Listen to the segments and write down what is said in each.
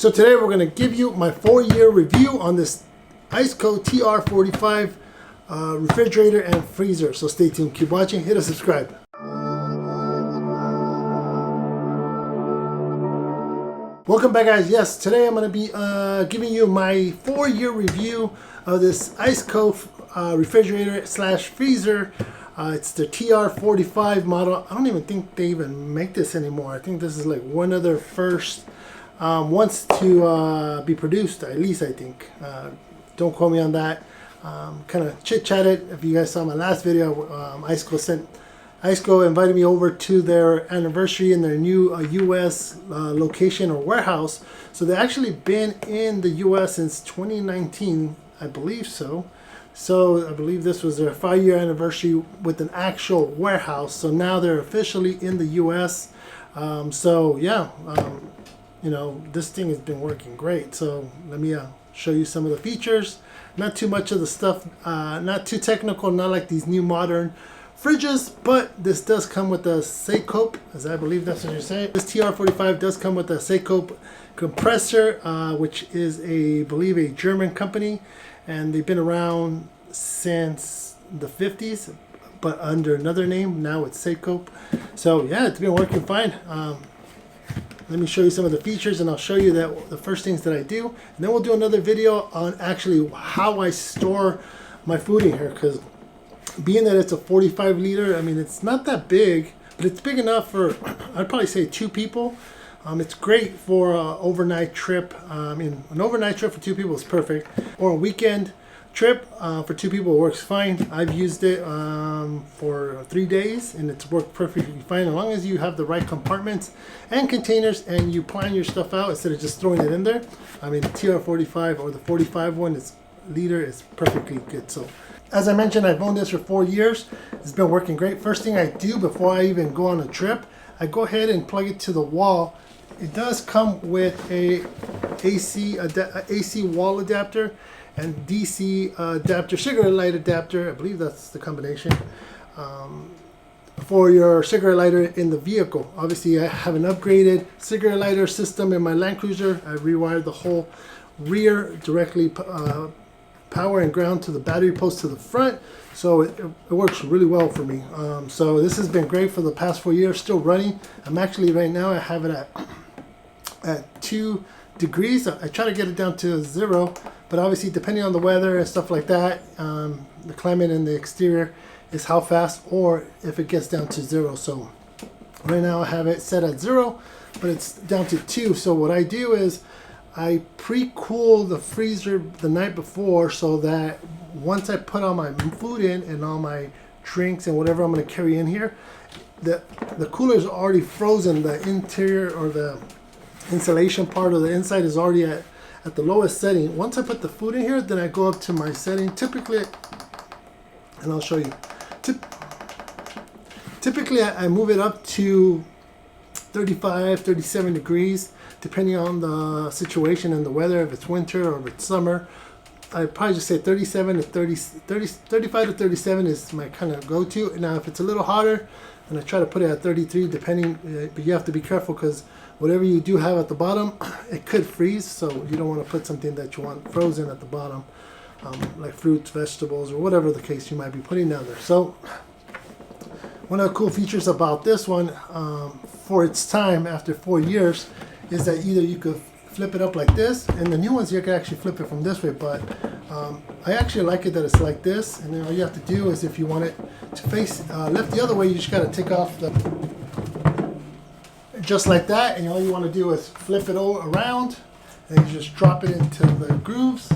So today we're going to give you my 4-year review on this Iceco Tr45 refrigerator and freezer. So stay tuned, keep watching, hit a subscribe. Welcome back, guys. Yes, today I'm going to be giving you my 4-year review of this Iceco refrigerator slash freezer. It's the Tr45 model. I don't even think they even make this anymore. I think this is like one of their first ones to be produced, at least I think. Don't quote me on that. Kind of chit-chatted. If you guys saw my last video, Iceco invited me over to their anniversary in their new US location or warehouse. So they've actually been in the US since 2019, I believe so. So I believe this was their 5-year anniversary with an actual warehouse. So now they're officially in the US. So yeah, you know, this thing has been working great. So let me show you some of the features. Not too much of the stuff, not too technical, not like these new modern fridges, but this does come with a Iceco, as I believe that's what you're saying. This Tr45 does come with a Iceco compressor, which is I believe a German company, and they've been around since the 50s, but under another name. Now it's Iceco. So yeah, it's been working fine. Let me show you some of the features, and I'll show you that the first things that I do, and then we'll do another video on actually how I store my food in here, because being that it's a 45 liter, I mean, it's not that big, but it's big enough for, I'd probably say 2 people. It's great for an overnight trip. I mean, an overnight trip for 2 people is perfect, or a weekend trip for 2 people works fine. I've used it for 3 days, and it's worked perfectly fine as long as you have the right compartments and containers and you plan your stuff out instead of just throwing it in there. I mean, the Tr45 or the 45 one is liter is perfectly good. So as I mentioned, I've owned this for 4 years. It's been working great. First thing I do before I even go on a trip, I go ahead and plug it to the wall. It does come with a AC wall adapter and DC adapter, cigarette light adapter. I believe that's the combination for your cigarette lighter in the vehicle. Obviously, I have an upgraded cigarette lighter system in my Land Cruiser. I rewired the whole rear directly power and ground to the battery post to the front, so it works really well for me. So this has been great for the past 4 years, still running. I'm actually right now, I have it at 2 degrees. I try to get it down to 0, but obviously depending on the weather and stuff like that, the climate in the exterior is how fast or if it gets down to 0. So right now I have it set at 0, but it's down to 2. So what I do is I pre-cool the freezer the night before, so that once I put all my food in and all my drinks and whatever I'm going to carry in here, the cooler is already frozen. The interior or the insulation part of the inside is already at the lowest setting. Once I put the food in here, then I go up to my setting. Typically, and I'll show you. Typically, I move it up to 35, 37 degrees, depending on the situation and the weather, if it's winter or if it's summer. I'd probably just say 37 to 35 to 37 is my kind of go-to. Now, if it's a little hotter, then I try to put it at 33, depending, but you have to be careful because whatever you do have at the bottom, it could freeze, so you don't want to put something that you want frozen at the bottom, like fruits, vegetables, or whatever the case you might be putting down there. So one of the cool features about this one, for its time after 4 years, is that either you could flip it up like this, and the new ones you can actually flip it from this way, but I actually like it that it's like this, and then all you have to do is, if you want it to face left the other way, you just got to take off the, just like that, and all you want to do is flip it all around, and you just drop it into the grooves.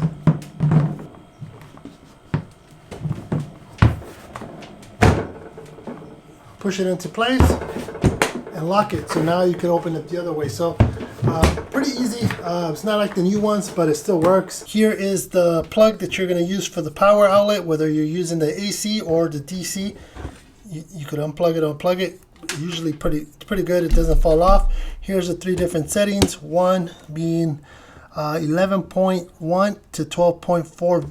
Push it into place and lock it, so now you can open it the other way. So pretty easy. It's not like the new ones, but it still works. Here is the plug that you're going to use for the power outlet, whether you're using the AC or the DC. You could unplug it. Usually pretty good. It doesn't fall off. Here's the 3 different settings. One being 11.1 to 12.4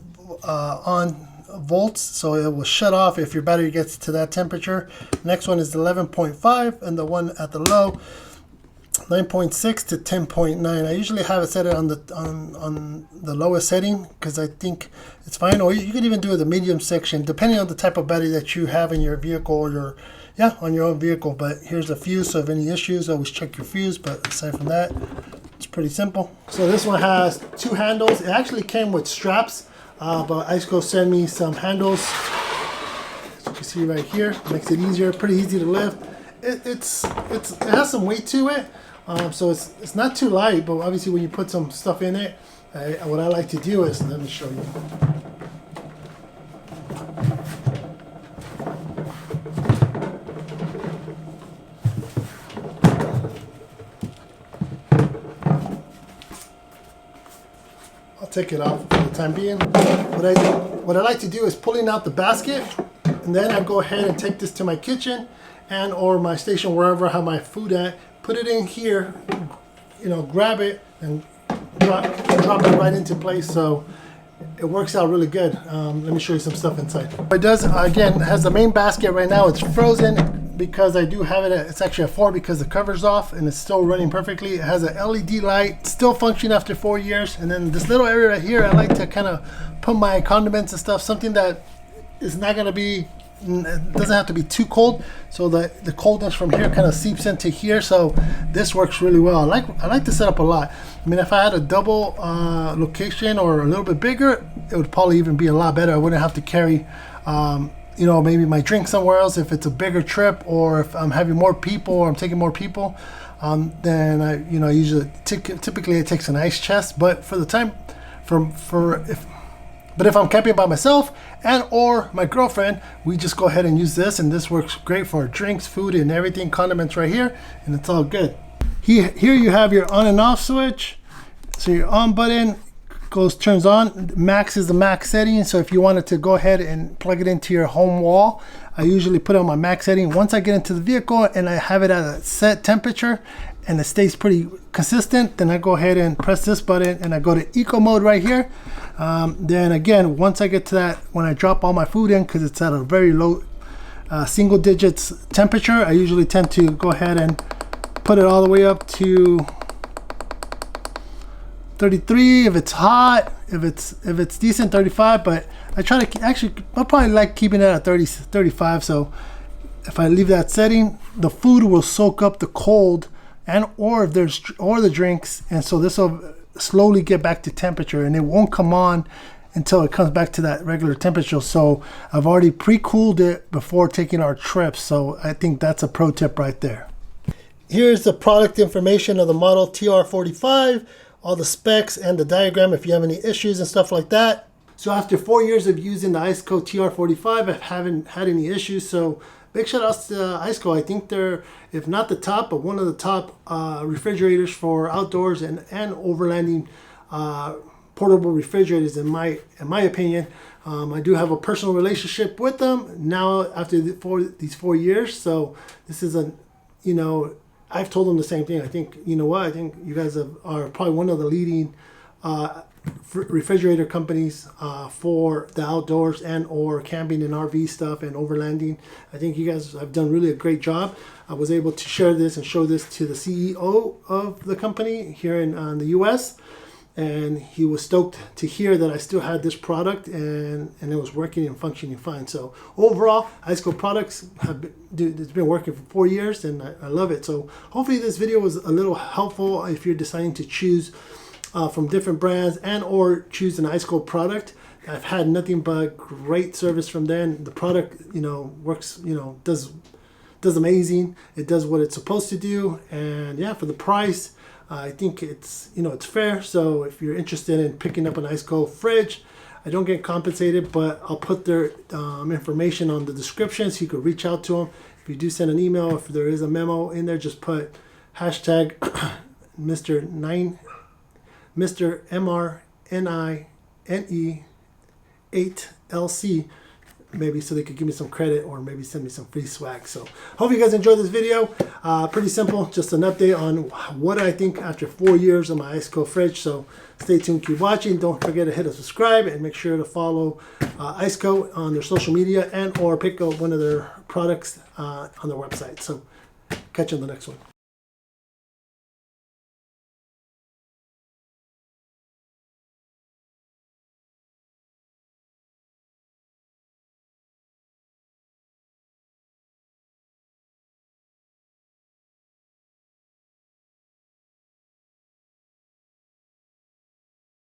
on volts, so it will shut off if your battery gets to that temperature. Next one is 11.5, and the one at the low 9.6 to 10.9. I usually have it set it on the lowest setting because I think it's fine. Or you can even do the medium section depending on the type of battery that you have in your vehicle or on your own vehicle. But here's a fuse, so if any issues, always check your fuse. But aside from that, it's pretty simple. So this one has 2 handles. It actually came with straps, but Iceco sent me some handles. As you can see right here, makes it easier, pretty easy to lift. It has some weight to it, so it's not too light, but obviously when you put some stuff in it, what I like to do is, let me show you. I'll take it off for the time being. What I like to do is pulling out the basket, and then I go ahead and take this to my kitchen and or my station, wherever I have my food at, put it in here, grab it and drop it right into place. So it works out really good. Let me show you some stuff inside. It does, again, it has the main basket right now. It's frozen because I do have it it's actually a 4 because the cover's off and it's still running perfectly. It has an LED light, still functioning after 4 years. And then this little area right here, I like to kind of put my condiments and stuff, something that is not going to be, it doesn't have to be too cold, so that the coldness from here kind of seeps into here. So this works really well. I like the setup a lot. I mean, if I had a double location or a little bit bigger, it would probably even be a lot better. I wouldn't have to carry maybe my drink somewhere else if it's a bigger trip, or if I'm having more people or I'm taking more people, then I usually typically it takes an ice chest. But for the time But if I'm camping by myself and or my girlfriend, we just go ahead and use this, and this works great for drinks, food, and everything, condiments right here, and it's all good. Here you have your on and off switch. So your on button turns on. Max is the max setting, so if you wanted to go ahead and plug it into your home wall, I usually put it on my max setting. Once I get into the vehicle and I have it at a set temperature and it stays pretty consistent, then I go ahead and press this button and I go to eco mode right here. Then again, once I get to that, when I drop all my food in, because it's at a very low single digits temperature, I usually tend to go ahead and put it all the way up to 33 if it's hot, if it's decent, 35. But I try to I probably like keeping it at 35. So if I leave that setting, the food will soak up the cold and or the drinks, and so this will slowly get back to temperature, and it won't come on until it comes back to that regular temperature. So I've already pre-cooled it before taking our trips, so I think that's a pro tip right there. Here's the product information of the model Tr45, all the specs and the diagram if you have any issues and stuff like that. So after 4 years of using the Iceco Tr45, I haven't had any issues. So big shout outs to Iceco. I think they're, if not the top, but one of the top refrigerators for outdoors and overlanding portable refrigerators in my opinion. I do have a personal relationship with them now after these 4 years. So this is I've told them the same thing. I think, I think you guys are probably one of the leading refrigerator companies for the outdoors and or camping and RV stuff and overlanding. I think you guys have done really a great job. I was able to share this and show this to the CEO of the company here in the US, and he was stoked to hear that I still had this product and it was working and functioning fine. So overall, Iceco products it's been working for 4 years, and I love it. So hopefully this video was a little helpful if you're deciding to choose from different brands and or choose an Iceco product. I've had nothing but great service from them. The product, works, does amazing. It does what it's supposed to do, and yeah, for the price, I think it's it's fair. So if you're interested in picking up an Iceco fridge, I don't get compensated, but I'll put their information on the description so you could reach out to them. If you do send an email, if there is a memo in there, just put hashtag Mr. MRNINE 8LC, maybe, so they could give me some credit or maybe send me some free swag. So hope you guys enjoyed this video. Pretty simple, just an update on what I think after 4 years of my Iceco fridge. So stay tuned, keep watching. Don't forget to hit a subscribe and make sure to follow Iceco on their social media and or pick up one of their products on their website. So catch you on the next one.